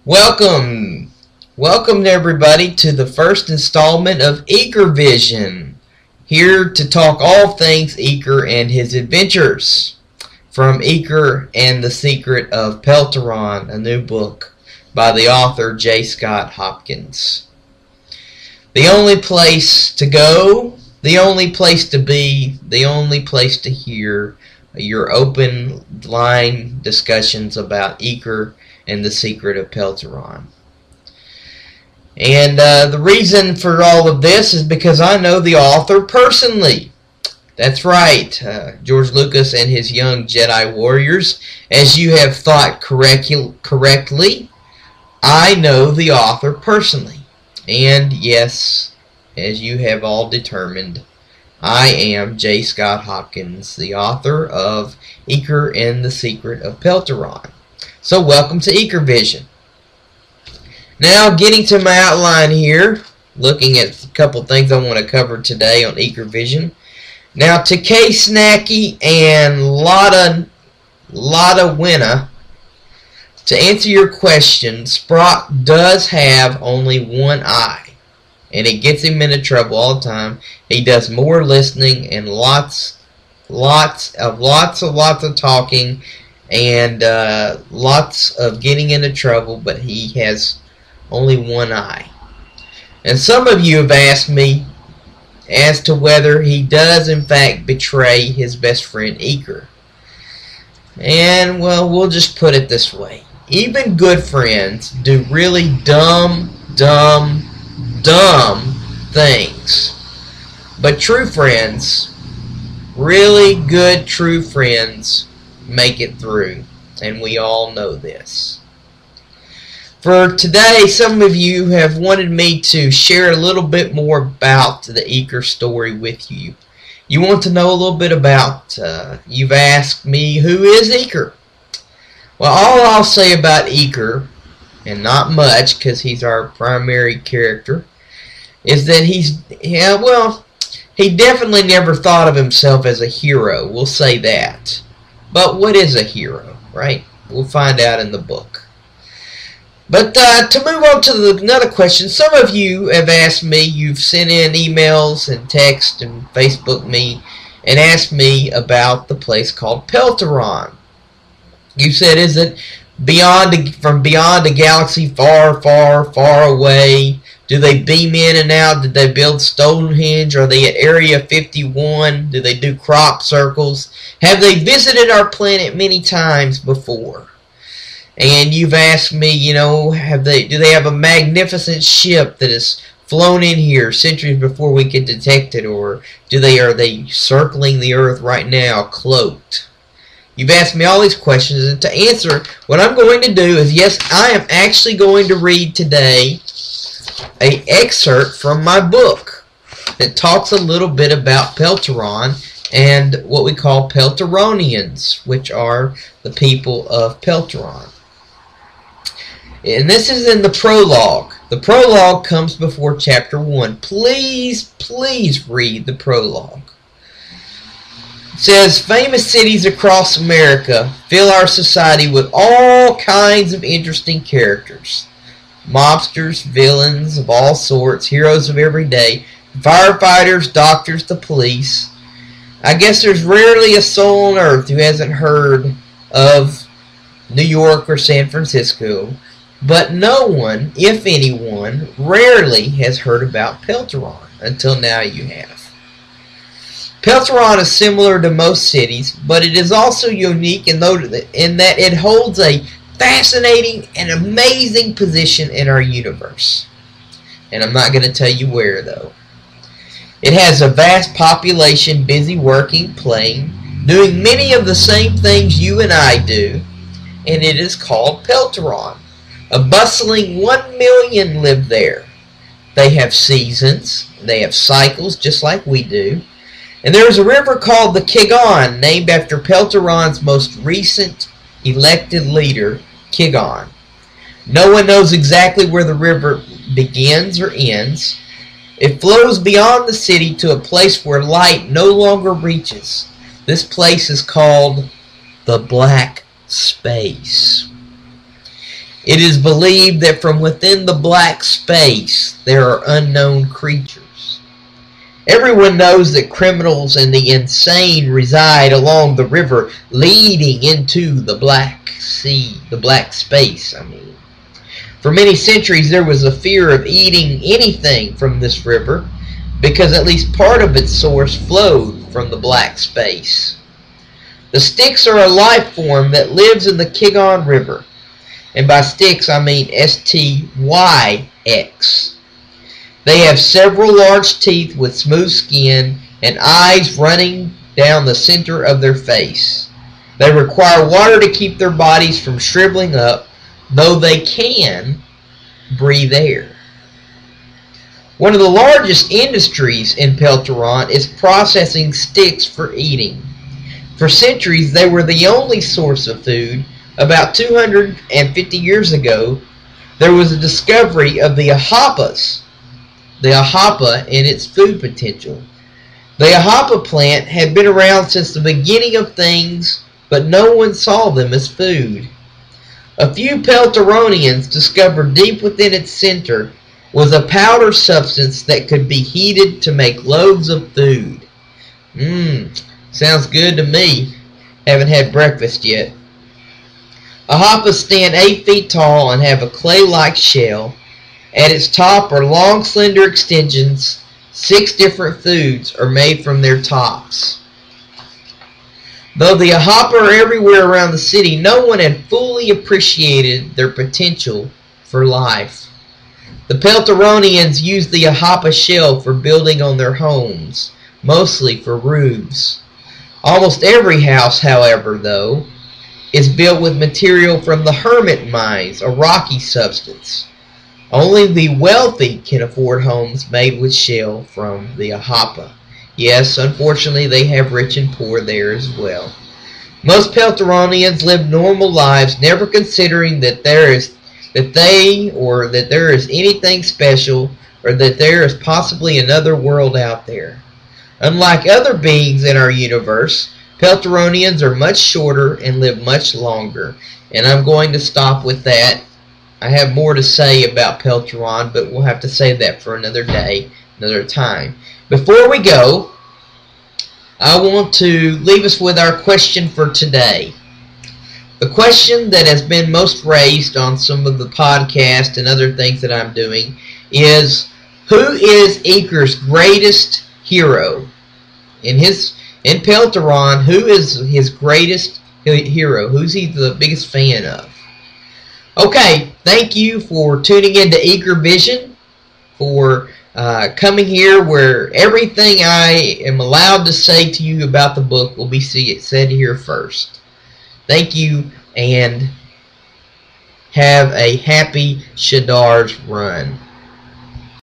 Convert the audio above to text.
Welcome, welcome everybody to the first installment of Ekervision. Here to talk all things Eker and his adventures. From Eker and the Secret of Peltaron, a new book by the author J. Scott Hopkins. The only place to go, the only place to be, the only place to hear your open line discussions about Eker and the Secret of Peltaron. And the reason for all of this is because I know the author personally. That's right, George Lucas and his young Jedi warriors. As you have thought correctly, I know the author personally. And yes, as you have all determined, I am J. Scott Hopkins, the author of Eker and the Secret of Peltaron. So welcome to Ekervision. Now getting to my outline here, looking at a couple things I want to cover today on Ekervision. Now TK Snacky and Lotta Winna, to answer your question, Sprock does have only one eye, and it gets him into trouble all the time. He does more listening and lots of talking, and lots of getting into trouble, but he has only one eye. And some of you have asked me as to whether he does in fact betray his best friend Eker. And well, we'll just put it this way. Even good friends do really dumb things. But true friends, really good true friends, make it through, and we all know this. For today, some of you have wanted me to share a little bit more about the Eker story with you. You want to know a little bit about, you've asked me, who is Eker? Well, all I'll say about Eker, and not much because he's our primary character, is that he definitely never thought of himself as a hero. We'll say that. But what is a hero, right? We'll find out in the book. But to move on to another question, some of you have asked me, you've sent in emails and text and Facebook me and asked me about the place called Peltaron. You said, is it from beyond a galaxy far, far, far away? Do they beam in and out? Did they build Stonehenge? Are they at Area 51? Do they do crop circles? Have they visited our planet many times before? And you've asked me, do they have a magnificent ship that has flown in here centuries before we could detect it, or are they circling the Earth right now, cloaked? You've asked me all these questions, and to answer, what I'm going to do is, yes, I am actually going to read today an excerpt from my book that talks a little bit about Peltaron and what we call Peltaronians, which are the people of Peltaron. And this is in the prologue. The prologue comes before chapter 1. Please read the prologue. It says, famous cities across America fill our society with all kinds of interesting characters. Mobsters, villains of all sorts, heroes of every day, firefighters, doctors, the police. I guess there's rarely a soul on earth who hasn't heard of New York or San Francisco, but no one, if anyone, rarely has heard about Peltaron. Until now you have. Peltaron is similar to most cities, but it is also unique in that it holds a fascinating and amazing position in our universe. And I'm not going to tell you where, though. It has a vast population busy working, playing, doing many of the same things you and I do, and it is called Peltaron. A bustling 1 million live there. They have seasons, they have cycles just like we do, and there is a river called the Kigon, named after Peltaron's most recent elected leader, Kigon. No one knows exactly where the river begins or ends. It flows beyond the city to a place where light no longer reaches. This place is called the Black Space. It is believed that from within the black space there are unknown creatures. Everyone knows that criminals and the insane reside along the river leading into the black sea, the black space, For many centuries there was a fear of eating anything from this river because at least part of its source flowed from the black space. The Styx are a life form that lives in the Kigon River. And by Styx I mean S-T-Y-X. They have several large teeth with smooth skin and eyes running down the center of their face. They require water to keep their bodies from shriveling up, though they can breathe air. One of the largest industries in Peltaron is processing Styx for eating. For centuries they were the only source of food. About 250 years ago, there was a discovery of the ahappas, the ahappa and its food potential. The ahappa plant had been around since the beginning of things, but no one saw them as food. A few Peltaronians discovered deep within its center was a powder substance that could be heated to make loaves of food. Sounds good to me. Haven't had breakfast yet. Ahappas stand 8 feet tall and have a clay-like shell. At its top are long, slender extensions. 6 different foods are made from their tops. Though the ahappa are everywhere around the city, no one had fully appreciated their potential for life. The Peltaronians used the ahappa shell for building on their homes, mostly for roofs. Almost every house, however, though, is built with material from the hermit mines, a rocky substance. Only the wealthy can afford homes made with shell from the ahappa. Yes, unfortunately, they have rich and poor there as well. Most Peltaronians live normal lives, never considering that there is anything special, or that there is possibly another world out there. Unlike other beings in our universe, Peltaronians are much shorter and live much longer. And I'm going to stop with that. I have more to say about Peltaron, but we'll have to save that for another day, another time. Before we go, I want to leave us with our question for today. The question that has been most raised on some of the podcasts and other things that I'm doing is, who is Eker's greatest hero? In Peltaron, who is his greatest hero? Who's he the biggest fan of? Okay, thank you for tuning into Ekervision, for coming here where everything I am allowed to say to you about the book will be said here first. Thank you, and have a happy Shaddar's run.